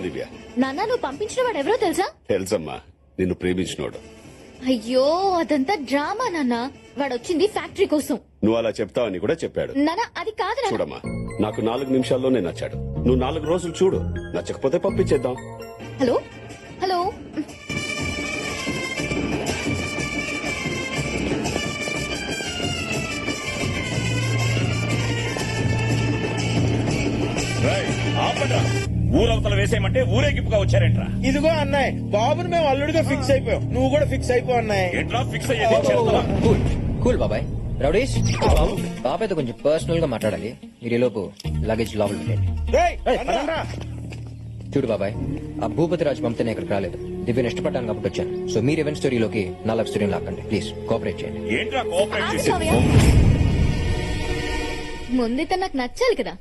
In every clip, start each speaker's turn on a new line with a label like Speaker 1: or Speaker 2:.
Speaker 1: దివ్య.
Speaker 2: నాన్న నువ్వు పంపించిన వాడు ఎవరో తెలుసా?
Speaker 1: తెలుసమ్మా, నిన్ను ప్రేమించినోడు.
Speaker 2: అయ్యో అదంతా డ్రామా నాన్న. వాడు వచ్చింది ఫ్యాక్టరీ కోసం.
Speaker 1: నువ్వు అలా చెప్తావని కూడా చెప్పాడు.
Speaker 2: నాన్న అది కాదు నాన్న.
Speaker 1: చూడమ్మా, నాకు 4 నిమిషాల్లోనే నచ్చాడు. నువ్వు 4 రోజులు చూడు, నచ్చకపోతే పంపించేద్దాం.
Speaker 2: హలో హలో
Speaker 3: ఊరవతల వేసేయమంటే ఊరేగింపుగా వచ్చారేంట్రా?
Speaker 4: ఇదిగో అన్నాయ్, బాబుని మేము అల్లుడిగా ఫిక్స్ అయిపోయాం. నువ్వు కూడా ఫిక్స్ అయిపో అన్నాయ్.
Speaker 3: ఏంట్రా ఫిక్స్ అయ్యేది? చేస్తావా?
Speaker 5: కూల్ బాబాయ్. రౌడీష్ బాబాయ్తో కొంచెం పర్సనల్ గా మాట్లాడాలి. మీరు ఈ లోపు లగేజ్ లోపల పెట్టండి.
Speaker 4: రేయ్, పదండ్రా.
Speaker 5: చూడు బాబాయ్, ఆ భూపతి రాజు పంపితే ఇక్కడికి రాలేదు. దివ్యను ఇష్టపడ్డాను కాబట్టి వచ్చాను. సో మీరు ఈవెంట్ స్టోరీలోకి నా లవ్ స్టోరీని లాక్కండి ప్లీజ్. కోఆపరేట్ చేయండి.
Speaker 3: ఏంట్రా కోఆపరేట్
Speaker 2: ఆగు
Speaker 3: చేసేది?
Speaker 2: మావయ్య. ముందైతే నాకు నచ్చాలి కదా.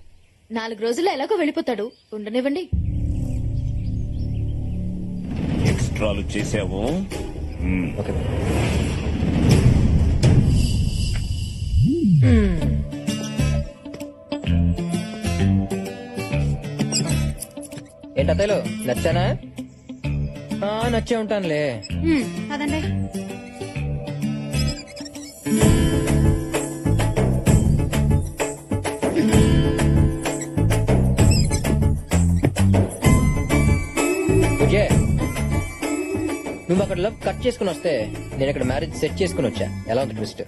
Speaker 2: 4 రోజుల్లో ఎలాగో వెళ్ళిపోతాడు, ఉండనివ్వండి.
Speaker 3: ఎక్స్ట్రాలు చేసావు.
Speaker 5: ఓకే ఏంటి అత్తయ్యలో నచ్చానా? నచ్చే ఉంటానులే.
Speaker 2: అదండి
Speaker 5: విజయ్, నువ్వు అక్కడ లవ్ కట్ చేసుకుని వస్తే నేను ఇక్కడ మ్యారేజ్ సెట్ చేసుకుని వచ్చా. ఎలా ఉంది ట్విస్ట్?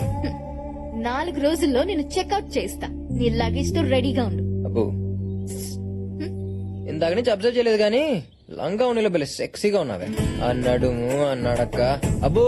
Speaker 2: 4 రోజుల్లో నేను చెక్అవుట్ చేస్తా. నీ లగేజ్ తో రెడీగా ఉండు.
Speaker 5: అబ్బో, ఇందాక నుంచి అబ్జర్వ్ చేయలేదు గానీ లంగా ఉన్నీలో భలే సెక్సీగా ఉన్నావే. అన్నాడుము అన్నాడక్క. అబ్బో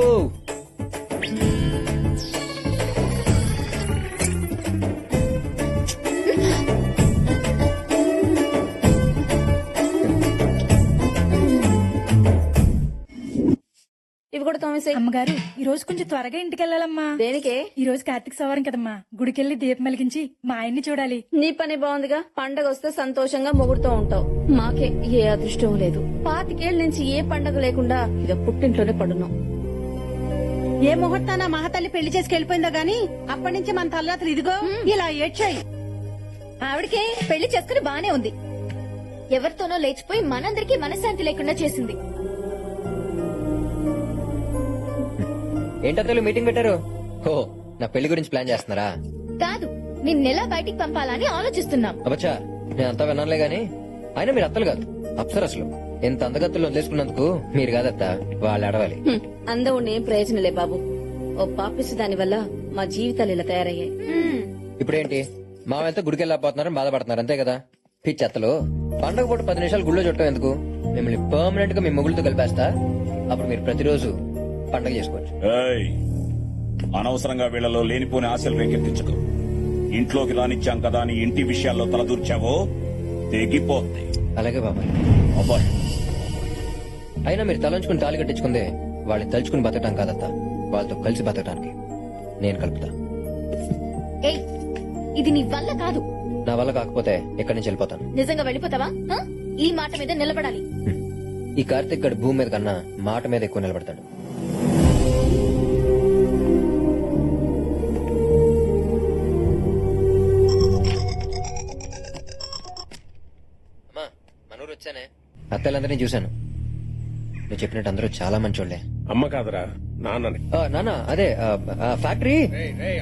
Speaker 6: ఇవి కూడా తోమేసే.
Speaker 7: అమ్మగారు ఈ రోజు కొంచెం త్వరగా ఇంటికి వెళ్ళాలమ్మా.
Speaker 6: దేనికే?
Speaker 7: ఈ రోజు కార్తీక సవారం కదమ్మా, గుడికెళ్లి దీపం వెలిగించి మా ఆయన్ని చూడాలి.
Speaker 6: నీ పని బాగుందిగా. పండగ వస్తే సంతోషంగా మొగుడుతూ ఉంటావు. మాకే ఏ అదృష్టం లేదు. 25 ఏళ్ల నుంచి ఏ పండగ లేకుండా ఇక పుట్టింట్లోనే పడున్నాం.
Speaker 8: ఏ ముహూర్తాన మహాతల్లి పెళ్లి చేసుకు వెళ్ళిపోయిందో గాని అప్పటి నుంచి మన తల్లాతలు ఇదిగో ఇలా ఏడ్చాయి.
Speaker 2: ఆవిడకే పెళ్లి చేసుకుని బానే ఉంది. ఎవరితోనో లేచిపోయి మనందరికీ మనశ్శాంతి లేకుండా చేసింది.
Speaker 5: ఏంటో మీటింగ్ పెట్టారు? ఓ, నా పెళ్లి గురించి ప్లాన్ చేస్తున్నారా?
Speaker 2: కాదు, నిన్నెలా బయటికి పంపాలని ఆలోచిస్తున్నాం.
Speaker 5: అబ్బచ్చా, నేను అంతా విన్నానులే గాని అయినా మీరు అత్తలు కాదు, అప్సరసలు. ఎంత అందగత్తులు వదిలేసుకున్నందుకు మీరు కాదత్తా, వాళ్ళు అడవాలి.
Speaker 6: అందం ఉండి ఏం ప్రయోజనలే బాబు. ఓ పాపిస్తు దాని వల్ల మా జీవితాలు ఇలా తయారయ్యాయి.
Speaker 5: ఇప్పుడేంటి మావైతే గుడికి వెళ్ళకపోతున్నారని బాధపడుతున్నారు అంతే కదా? పిచ్చెత్తలు. పండగ పూట 10 నిమిషాలు గుళ్ళో చుట్టం ఎందుకు? మిమ్మల్ని పర్మనెంట్ గా మీ మొగుళ్ళతో కలిపేస్తా. అప్పుడు మీరు ప్రతిరోజు పండగ చేసుకోవచ్చు.
Speaker 3: ఏయ్, అనవసరంగా వీళ్ళలో లేనిపోని ఆశలు రేకెత్తించకు. ఇంట్లోకి రానిచ్చాం కదా అని ఇంటి విషయాల్లో తలదూర్చావో తెగిపోద్ది.
Speaker 5: అలాగే బాబాయ్.
Speaker 3: అబ్బాయి,
Speaker 5: అయినా మీరు తలంచుకుని తాళి కట్టించుకుందే వాళ్ళని తలుచుకుని బతకటం కాదత్తా, వాళ్ళతో కలిసి బతకటానికి నేను కలుపుతా.
Speaker 2: ఏయ్, ఇది నీ వల్ల కాదు.
Speaker 5: నా వల్ల కాకపోతే ఎక్కడి నుంచి వెళ్ళిపోతాను.
Speaker 2: నిజంగా వెళ్ళిపోతావా? ఆ? ఈ మాట మీద నిలబడాలి.
Speaker 5: ఈ కార్తీక్ గడు భూమి మీద కన్నా మాట మీద ఎక్కువ నిలబడతాడు. అమ్మా, మనూరు వచ్చానే. అత్తలందరినీ చూశాను. నువ్వు చెప్పినట్టు అందరూ చాలా మంచోళ్లే.
Speaker 4: అమ్మ కాదురా, నాన్నని.
Speaker 5: నాన్న అదే ఫ్యాక్టరీ.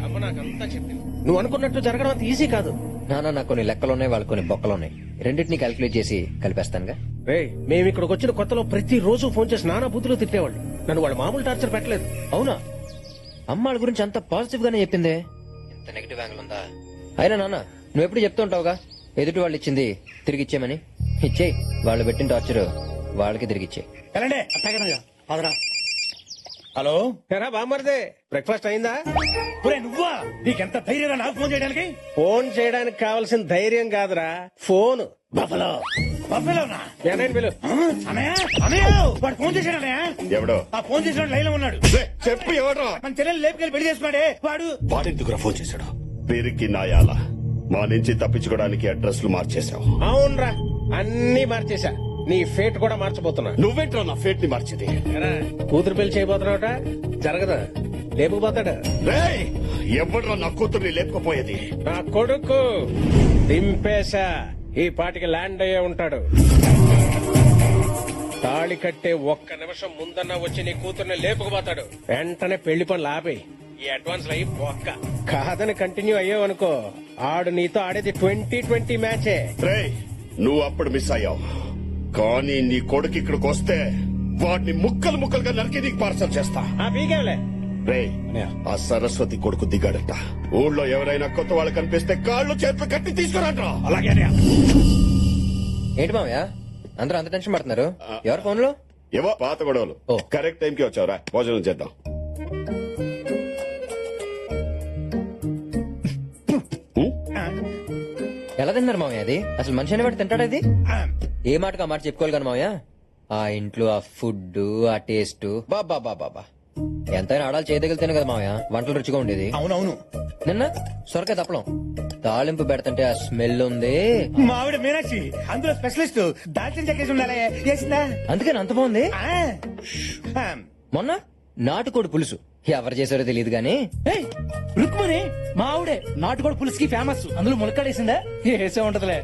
Speaker 4: అమ్మ నాకంతా చెప్పింది. నువ్వు అనుకున్నట్టు జరగడం అంత ఈజీ కాదు.
Speaker 5: నాన్న నాకు కొన్ని లెక్కలున్నాయి, వాళ్ళు కొన్ని బొక్కలున్నాయి. రెండింటినీ క్యాల్కులేట్ చేసి కలిపేస్తానుగా.
Speaker 4: రే, మేము ఇక్కడికి వచ్చిన కొత్తలో ప్రతి రోజు ఫోన్ చేసి నానా బూతులు తిట్టేవాళ్ళు. నన్ను వాళ్ళు మామూలు టార్చర్ పెట్టలేదు.
Speaker 5: అవునా? అమ్మాళ్ళ గురించి అంత పాజిటివ్ గానే చెప్పిందే. ఇంత నెగిటివ్ యాంగిల్ ఉందా? అయినా నాన్న నువ్వు ఎప్పుడు చెప్తూ ఉంటావుగా, ఎదుటి వాళ్ళు ఇచ్చింది తిరిగి ఇచ్చేయమని. ఇచ్చేయి. వాళ్ళు పెట్టిన టార్చర్ వాళ్ళకి తిరిగి ఇచ్చేయి.
Speaker 3: హలో,
Speaker 4: ఎరా బామ్మర్దే, బ్రేక్ఫాస్ట్ అయిందా?
Speaker 3: నువ్వా? నీకెంత ధైర్యం నాకు ఫోన్ చేయడానికి?
Speaker 4: ఫోన్ చేయడానికి కావాల్సిన ధైర్యం కాదురా, ఫోన్.
Speaker 3: బఫలో బఫలోనా?
Speaker 4: ఏనాయన పిలు.
Speaker 3: అన్నయ్య, అన్నయ్య, వాడు ఫోన్ చేశాడు అన్నయ్య.
Speaker 1: ఎవడో?
Speaker 3: ఆ ఫోన్ చేసిన లైన్ లో ఉన్నాడు.
Speaker 1: చెప్పు, ఎవడో?
Speaker 3: మన చెల్లెలు లేపుకెళ్ళి పెళ్లి చేసుకున్నాడే వాడు.
Speaker 1: వాడెందుకురా ఫోన్ చేశాడు? పేరుకి నాయాల. మా నుంచి తప్పించుకోవడానికి అడ్రస్లు మార్చేశావు.
Speaker 4: అవునరా, అన్ని మార్చేశా. నీ ఫేట్ కూడా మార్చబోతున్నా.
Speaker 1: నువ్వేంట్రా నా ఫేట్ ని మార్చేది?
Speaker 4: కూతురు పెళ్లి చేయబోతున్నావుట, జరగదా? లేపుకుపోతాడు.
Speaker 1: ఎవడ్రా నా కూతుర్ని లేపుకుపోయేది?
Speaker 4: నా కొడుకు దింపేశా. ఈ పాటికి ల్యాండ్ అయ్యే ఉంటాడు. తాళి కట్టే ఒక్క నిమిషం ముందన్నా వచ్చి నీ కూతుర్ని లేపుకుపోతాడు. వెంటనే పెళ్లి పనులు ఆపేయి. ఈ అడ్వాన్స్ అయ్యి ఒక్క కాదని కంటిన్యూ అయ్యావనుకో, ఆడు నీతో ఆడేది 2020 మ్యాచే.
Speaker 1: రేయ్, నువ్వు అప్పుడు మిస్ అయ్యావు, కానీ నీ కొడుకు ఇక్కడికి వస్తే వాడిని ముక్కలు ముక్కలుగా నరికి నీకు పార్సల్ చేస్తా.
Speaker 4: పీకేవలే.
Speaker 1: రేయ్, ఆ సరస్వతి కొడుకు దిగాడట. ఊళ్ళో ఎవరైనా కొత్త వాళ్ళు కనిపిస్తే కాళ్ళు చేతులు కట్టి తీసుకురంట్రా.
Speaker 3: అలాగే
Speaker 5: ఏంటి మామయ్య అందరూ అంత టెన్షన్ పడుతున్నారు? ఎవరు ఫోన్ లో?
Speaker 1: ఏవో పాత గొడవలు.
Speaker 5: ఓ.
Speaker 1: కరెక్ట్ టైంకి వచ్చావురా, భోజనం చేద్దాం.
Speaker 5: ఎలా తిన్నారు మామయ్య? అది అసలు మనిషి అనేవాడు తింటాడు? అది ఏ మాటకు ఆ మాట చెప్పుకోవాలి కానీ మామయ్య, ఆ ఇంట్లో ఆ ఫుడ్, ఆ టేస్ట్, బాబా బాబా ఎంతైనా ఆడాలి చేయదగిలితేనే కదా మామయ్య వంటలు రుచిగా ఉండేది.
Speaker 9: అవునవును.
Speaker 5: నిన్న సొరకాయ తప్పలం తాలింపు పెడతంటే ఆ స్మెల్ ఉంది.
Speaker 9: మా ఆవిడ మీనాక్షి అందులో స్పెషలిస్ట్. దాల్చిన చెక్కేసి ఉండాలి. చేసిందా?
Speaker 5: అందుకని అంత బాగుంది.
Speaker 9: ఆ.
Speaker 5: మొన్న నాటుకోడి పులుసు ఎవరు చేశారో తెలియదు గానీ
Speaker 10: రుక్మణి మా ఆవిడే నాటుకోడి పులుసుకి ఫేమస్. అందులో ములక్కాడేసిందా? వేసే ఉంటదిలే.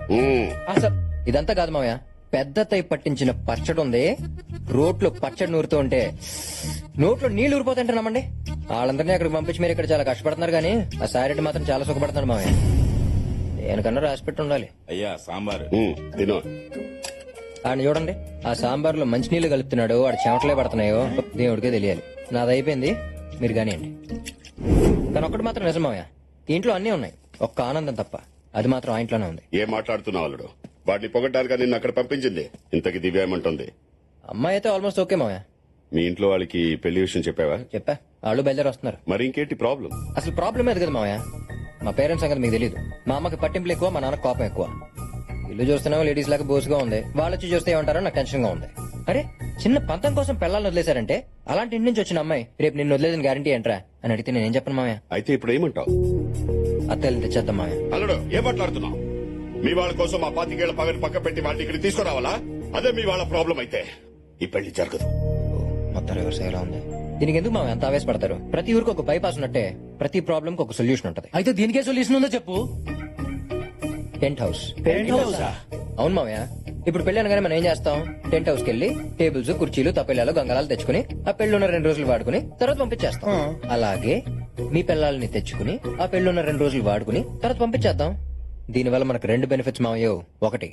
Speaker 5: అసలు ఇదంతా కాదు మామయ్య, పెద్ద తై పట్టించిన పచ్చడి ఉంది. రోట్లో పచ్చడి నూరుతూ ఉంటే నోట్లో నీళ్లు ఊరిపోతుంటే నమ్మండి. వాళ్ళందరినీ అక్కడికి పంపించి మీరు ఇక్కడ చాలా కష్టపడుతున్నారు కానీ ఆ సారెడ్డి మాత్రం చాలా సుఖపడుతున్నాడు మామయ్య. దేనికన్నా రాసిపెట్టి ఉండాలి.
Speaker 3: అయ్యా సాంబారు
Speaker 1: తిను.
Speaker 5: ఆయన చూడండి, ఆ సాంబార్లో మంచినీళ్లు కలుపుతున్నాడు, వాడు చెమటలే పడుతున్నాయో దేవుడికే తెలియాలి. నాది అయిపోయింది, మీరు కానివ్వండి. కానీ ఒక్కటి మాత్రం నిజం మామయ్య, ఇంట్లో అన్నీ ఉన్నాయి, ఒక్క ఆనందం తప్ప. అది మాత్రం ఆ ఇంట్లోనే ఉంది.
Speaker 1: ఏం మాట్లాడుతున్నావు అల్లుడు? వాడిని పొగడ్డానికి నిన్ను అక్కడ పంపించింది. ఇంతకి దివ్య ఏమంటుంది?
Speaker 5: అమ్మాయి అయితే ఆల్మోస్ట్ ఓకే మామయ్య.
Speaker 1: మీ ఇంట్లో వాళ్ళకి పెళ్లి విషయం చెప్పావా?
Speaker 5: చెప్పా, వాళ్ళు బయలుదేరి వస్తున్నారు.
Speaker 1: మరి ఇంకేంటి ప్రాబ్లం?
Speaker 5: అసలు ప్రాబ్లం అది కదా మామయ్య, మా పేరెంట్స్ సంగతి మీకు తెలియదు. మా అమ్మకి పట్టింపులు ఎక్కువ, మా నాన్న కోపం ఎక్కువ. ఇల్లు చూస్తున్నామో లేడీస్ లాగా బోసుగా ఉంది, వాళ్ళొచ్చి చూస్తే ఏమంటారో నాకు టెన్షన్ గా ఉంది. అరే చిన్న పంతం కోసం పిల్లల్ని వదిలేశారంటే, అలాంటి ఇంటి నుంచి వచ్చిన అమ్మాయి రేపు నిన్ను వదిలేదని గ్యారంటీ ఏంట్రా అని అడిగితే నేనేం చెప్పను మామయ్య.
Speaker 1: అయితే ఇప్పుడు ఏమంటావు?
Speaker 5: అత్తలు తెచ్చేద్దాం మామయ్య.
Speaker 1: అల్లుడు ఏం మాట్లాడుతున్నావు? మీ వాళ్ళ కోసం ఆ 25 ఏళ్ల పగని పక్క పెట్టి వాటిని ఇక్కడ తీసుకురావాలా? అదే మీ వాళ్ళ ప్రాబ్లం అయితే ఈ పెళ్లి జరగదు.
Speaker 5: మొత్తం రివర్స్ అయ్యేలా ఉంది. దీనికి ఎందుకు మామయ్య అంత ఆవేశపడతారు? ప్రతి ఊరికి ఒక బైపాస్ ఉన్నట్టే ప్రతి ప్రాబ్లం కి ఒక సొల్యూషన్ ఉంటది.
Speaker 10: అయితే దీనికే సొల్యూషన్ ఉందో చెప్పు.
Speaker 5: Tent house. అవును మామయ్య, ఇప్పుడు పెళ్లి అనగానే మనం ఏం చేస్తాం? టెంట్ హౌస్ కి వెళ్లి టేబుల్స్, కుర్చీలు, తప్పెళ్ళాలు, గంగళాలు తెచ్చుకుని ఆ పెళ్లిన్న 2 రోజులు వాడుకుని తర్వాత పంపించేస్తాం. అలాగే మీ పిల్లల్ని తెచ్చుకుని ఆ పెళ్లిన్న 2 రోజులు వాడుకుని తర్వాత పంపించేద్దాం. దీనివల్ల మనకు 2 బెనిఫిట్స్ మామయ్య. ఒకటి,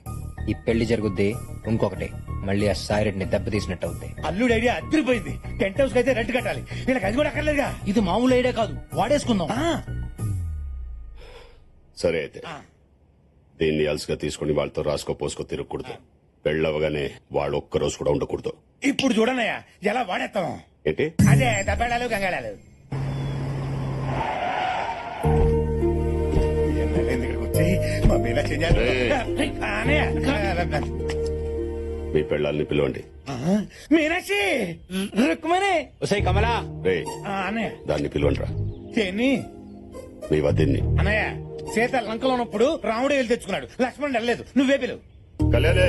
Speaker 5: ఈ పెళ్లి జరుగుద్ది. ఇంకొకటి, మళ్ళీ ఆ సాయిరెడ్డిని దెబ్బతీసినట్టు అవుద్ది.
Speaker 9: అల్లుడు ఐడియా అదిరిపోయింది. టెంట్ హౌస్ అయితే రెంట్ కట్టాలి. వీళ్ళకి అది కూడా అక్కర్లేదుగా.
Speaker 10: ఇది మామూలు ఐడియా కాదు, వాడేసుకుందాం.
Speaker 1: సరే అయితే దీన్ని అలసిగా తీసుకుని వాళ్ళతో రాసుకో పోసుకో తిరగకూడదు. పెళ్ళవగానే వాళ్ళు ఒక్క రోజు కూడా ఉండకూడదు.
Speaker 9: ఇప్పుడు చూడనయ్యా ఎలా వాడేస్తాం.
Speaker 1: ఏంటి?
Speaker 9: అదే దబ్బేళాలు, గంగాళాలు. ఇక్కడికి వచ్చి మా మీనాక్షి ఏం చేయాలి? అన్నయ్య,
Speaker 1: మీ పెళ్ళాలని పిలవండి.
Speaker 9: మీనాక్షి,
Speaker 10: రుక్మణి
Speaker 9: ఒసై కమలా.
Speaker 1: రే,
Speaker 9: అన్నయ్య
Speaker 1: దాన్ని పిలవండిరా.
Speaker 9: దేన్ని?
Speaker 1: మీ వదిన్ని.
Speaker 9: అన్నయ్య, సీత లంకలో ఉన్నప్పుడు రాముడు వెళ్ళి తెచ్చుకున్నాడు, లక్ష్మణుడు వెళ్ళలేదు. నువ్వే పిలువు.
Speaker 1: కళ్యాణే,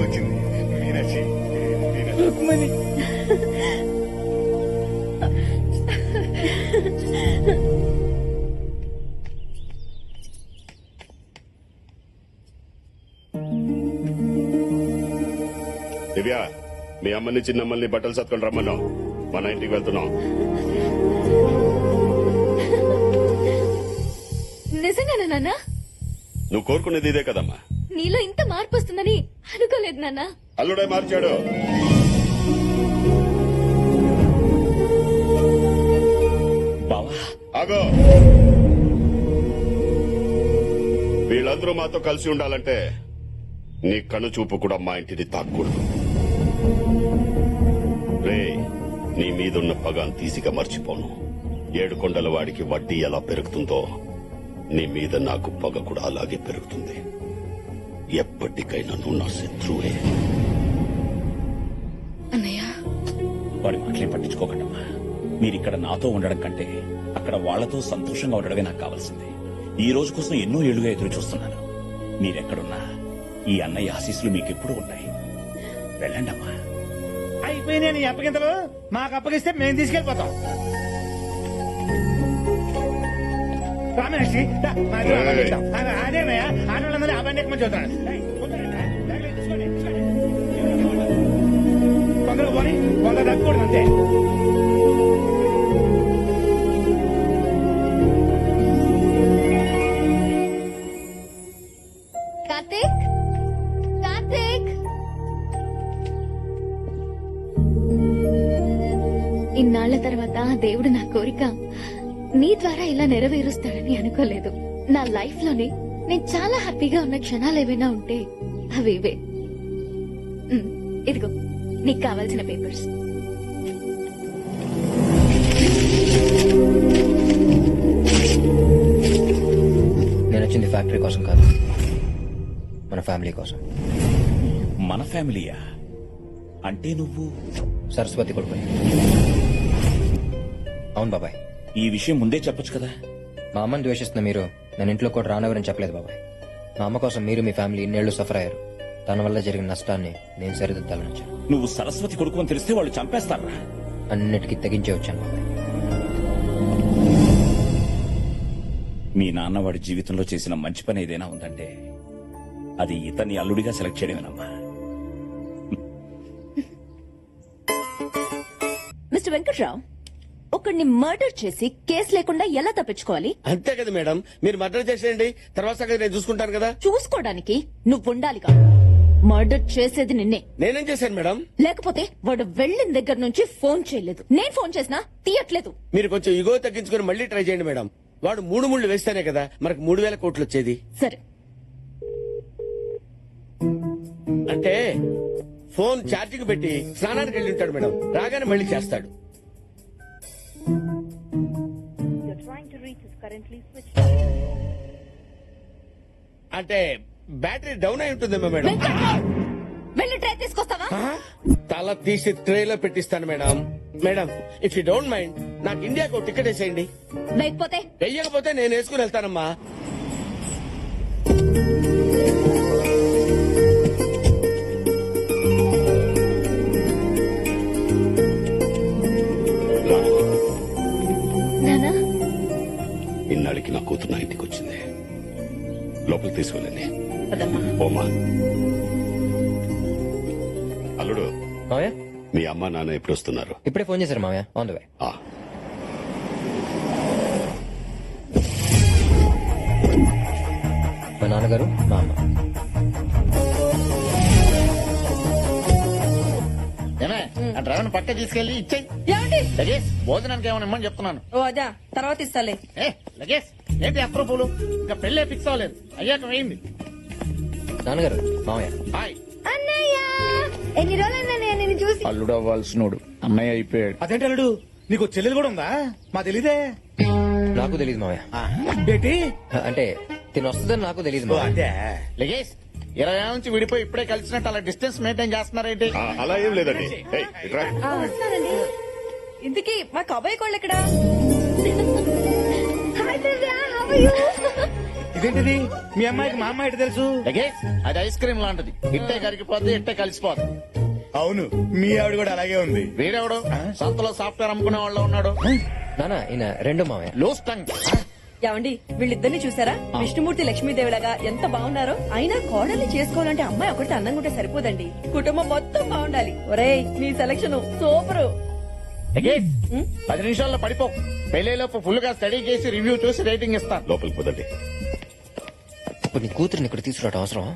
Speaker 9: వచ్చింది మీనాక్షి.
Speaker 10: రుక్మణి
Speaker 1: దివ్య, మీ అమ్మని చిన్నమ్మల్ని బట్టలు సత్కొని రమ్మన్నావు. మన ఇంటికి వెళ్తున్నాం.
Speaker 2: నిజంగానా నాన్న?
Speaker 1: నువ్వు కోరుకునేది ఇదే కదమ్మా.
Speaker 2: నీలో ఇంత మార్పు వస్తుందని అనుకోలేదు నాన్న.
Speaker 1: అల్లుడే మార్చాడు.
Speaker 3: బావా
Speaker 1: ఆగో, వీళ్ళందరూ మాతో కలిసి ఉండాలంటే నీ కను చూపు కూడా మా ఇంటిని తాక్కూడదు. రే, నీ మీదున్న పగాన్ తీసిగా మర్చిపోను. 7 కొండల వాడికి వడ్డీ ఎలా పెరుగుతుందో నీ మీద నాకు పగ కూడా అలాగే పెరుగుతుంది. ఎప్పటికైనా నువ్వు నా శత్రువే.
Speaker 2: అన్నయ్య,
Speaker 3: వాడి మాటలే పట్టించుకోకండమ్మా. మీరిక్కడ నాతో ఉండడం కంటే అక్కడ వాళ్లతో సంతోషంగా ఉండడమే నాకు కావాల్సింది. ఈ రోజు కోసం ఎన్నో ఏళ్లుగా ఎదురు చూస్తున్నాను. మీరెక్కడున్నా ఈ అన్నయ్య ఆశీస్సులు మీకెప్పుడు ఉన్నాయి. వెళ్ళండమ్మా.
Speaker 9: అయిపోయినాయి నీ అప్పగింతలు. మాకు అప్పగిస్తే మేము తీసుకెళ్లిపోతాం. రామేష్ అదేనయ్యా ఆటోళ్ళందరూ ఆ బండి ఎక్కువ చూస్తాను తొందరగా పోనీ కొంత తగ్గకూడదు అంతే.
Speaker 2: కార్తీక్ కార్తీక్ ఇన్నాళ్ల తర్వాత దేవుడు నా కోరిక నీ ద్వారా ఇలా నెరవేరుస్తాడని అనుకోలేదు. నా లైఫ్ లోనే నేను చాలా హ్యాపీగా ఉన్న క్షణాలు ఏవైనా ఉంటే అవి ఇవే. ఇదిగో నీకు కావాల్సిన పేపర్స్.
Speaker 5: నేను వచ్చింది ఫ్యాక్టరీ కోసం కాదు, మన ఫ్యామిలీ కోసం.
Speaker 3: మన ఫ్యామిలీయా? అంటే నువ్వు
Speaker 5: సరస్వతి కొడుకు. అవును బాబాయ్.
Speaker 3: ఈ విషయం ముందే చెప్పొచ్చు కదా.
Speaker 5: మా అమ్మని ద్వేషిస్తున్న మీరు నేను ఇంట్లో కూడా రానవరని చెప్పలేదు బాబాయ్. మా అమ్మ కోసం మీరు మీ ఫ్యామిలీ ఇన్నేళ్లు సఫర్ అయ్యారు. తన వల్ల జరిగిన నష్టాన్ని నేను సరిదిద్దాలని వచ్చాను.
Speaker 3: నువ్వు సరస్వతి కొడుకు అని తెలిస్తే వాళ్ళు చంపేస్తారా?
Speaker 5: అన్నిటికీ తెగించే వచ్చాను బాబాయ్.
Speaker 3: మీ నాన్న వాడి జీవితంలో చేసిన మంచి పని ఏదైనా ఉందంటే అది ఇతన్ని అల్లుడిగా సెలెక్ట్ చేయడమేనమ్మా.
Speaker 6: మిస్టర్ వెంకట్రావు, ఒకడిని మర్డర్ చేసి కేసు లేకుండా ఎలా తప్పించుకోవాలి?
Speaker 4: అంతే కదా మేడం, మీరు మర్డర్ చేసేయండి, తర్వాత సంగతి నేను చూసుకుంటాను కదా.
Speaker 6: చూసుకోవడానికి నువ్వు ఉండాలిగా. మర్డర్ చేసేది నిన్నే.
Speaker 4: నేనేం చేశాను మేడం?
Speaker 6: లేకపోతే వాడు వెళ్ళిన దగ్గర నుంచి ఫోన్ చేయలేదు. నేను ఫోన్ చేసినా తీయట్లేదు.
Speaker 4: మీరు కొంచెం ఇగో తగ్గించుకుని మళ్ళీ ట్రై చేయండి మేడం. వాడు 3 ముళ్ళు వేస్తేనే కదా మనకు 3,000 కోట్లు వచ్చేది.
Speaker 6: సరే,
Speaker 4: అంటే ఫోన్ ఛార్జింగ్ పెట్టి స్నానానికి వెళ్ళి ఉంటాడు మేడం, రాగానే మళ్ళీ చేస్తాడు. అంటే బ్యాటరీ డౌన్ అయి ఉంటుందేమో మేడం.
Speaker 6: వెళ్ళి ట్రై తీసుకొస్తావా?
Speaker 4: తల తీసి ట్రేలో పెట్టిస్తాను madam. Madam, if you don't mind నాకు ఇండియాకు టికెట్ వేసేయండి.
Speaker 6: లేకపోతే
Speaker 4: వెయ్యకపోతే నేను వేసుకుని వెళ్తానమ్మా.
Speaker 2: నానా
Speaker 1: ఇన్నాళ్ళకి నా కూతురు నా ఇంటికి వచ్చింది. లోపలికి తీసుకెళ్ళండి.
Speaker 6: పదమ్మా.
Speaker 1: ఓమా అల్లుడు,
Speaker 5: మామయ్య
Speaker 1: మీ అమ్మ నాన్న ఎప్పుడు వస్తున్నారు?
Speaker 5: ఇప్పుడే ఫోన్ చేశారు మామయ్య. On the way.
Speaker 1: ఆ,
Speaker 5: మా నాన్నగారు, మా అమ్మ.
Speaker 9: ఏమే ఆ డ్రైవర్ పక్క తీసుకెళ్లి ఇచ్చేయి.
Speaker 6: ఏమండి?
Speaker 9: లగేజ్ భోజనానికి ఏమైనా ఇమ్మని చెప్తున్నాను.
Speaker 6: ఓ అదా, తర్వాత ఇస్తాలే.
Speaker 9: లగేజ్ ఏంటి అప్రూపులు? ఇంకా పెళ్ళే ఫిక్స్ అవ్వలేదు, అయ్యాక వేయింది.
Speaker 5: నాన్నగారు, మామయ్య.
Speaker 9: హాయ్.
Speaker 2: అన్నయ్య, ఎన్ని రోజులైనా నేను చూసి.
Speaker 9: అల్లుడు అవ్వాల్సినోడు అన్నయ్య అయిపోయాడు.
Speaker 10: అదేంటి అల్లుడు, నీకు చెల్లెలు కూడా ఉందా? మా తెలీదే.
Speaker 5: నాకు తెలియదు మామయ్య.
Speaker 10: ఏంటి
Speaker 5: అంటే తిని వస్తుందని నాకు తెలియదు మామయ్య.
Speaker 10: అదే
Speaker 9: లగేజ్ 20 ఏళ్ళ నుంచి విడిపోయి ఇప్పుడే కలిసినట్టు అలా డిస్టెన్స్ మెయింటైన్ చేస్తున్నారేంటి?
Speaker 1: ఆ, అలా ఏం లేదండి. ఏయ్, ఇట్రా.
Speaker 6: వస్తున్నానండి. ఇంతకీ మా కబాయి కోళ్ళు ఎక్కడా?
Speaker 2: Hi Divya, how are you?
Speaker 10: ఇదేంటిది? మీ అమ్మాయికి మా అమ్మాయి ఎటు తెలుసు?
Speaker 9: లగేజ్ అది ఐస్ క్రీమ్ లాంటిది, ఇట్టే కరిగిపోద్ది, ఇట్టే కలిసిపోద్ది.
Speaker 10: అవును, మీ ఆవిడ కూడా అలాగే ఉంది.
Speaker 9: వీడెవడు సంతలో సాఫ్ట్వేర్ అమ్ముకునే వాళ్ళు ఉన్నాడు?
Speaker 5: నాన్న, ఈయన రెండో మామయ్య.
Speaker 9: Loose tongue.
Speaker 6: ఏమండి, వీళ్ళిద్దరిని చూసారా? విష్ణుమూర్తి లక్ష్మీదేవిలాగా ఎంత బాగున్నారో. అయినా కోడల్ని చేసుకోవాలంటే అమ్మాయి ఒకటి అందంగా ఉంటే సరిపోదండి, కుటుంబం మొత్తం బాగుండాలి. ఒరేయ్, నీ సెలక్షన్ సూపర్.
Speaker 9: లగేజ్ 10 నిమిషాల్లో పడిపో. పెళ్లిలోపు ఫుల్ గా స్టడీ చేసి రివ్యూ చూసి రేటింగ్ ఇస్తాను.
Speaker 1: లోపలికి పోదండి.
Speaker 5: ఇప్పుడు నీ కూతురిని ఇక్కడ తీసుకురావడం అవసరం?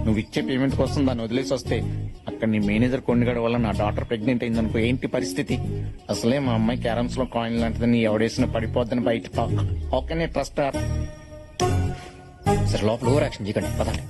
Speaker 9: నువ్వు ఇచ్చే పేమెంట్ కోసం దాన్ని వదిలేసి వస్తే అక్కడ నీ మేనేజర్ కొండగడ వల్ల నా డాటర్ ప్రెగ్నెంట్ అయిందనుకో, ఏంటి పరిస్థితి? అసలే మా అమ్మాయి క్యారమ్స్ లో కాయిన్ లాంటిదని ఎవడేసిన పడిపోద్దని బయట ఓకే ట్రస్ట్.
Speaker 5: సరే, లోపల ఓవర్ యాక్షన్ చేయకండి, పదండి.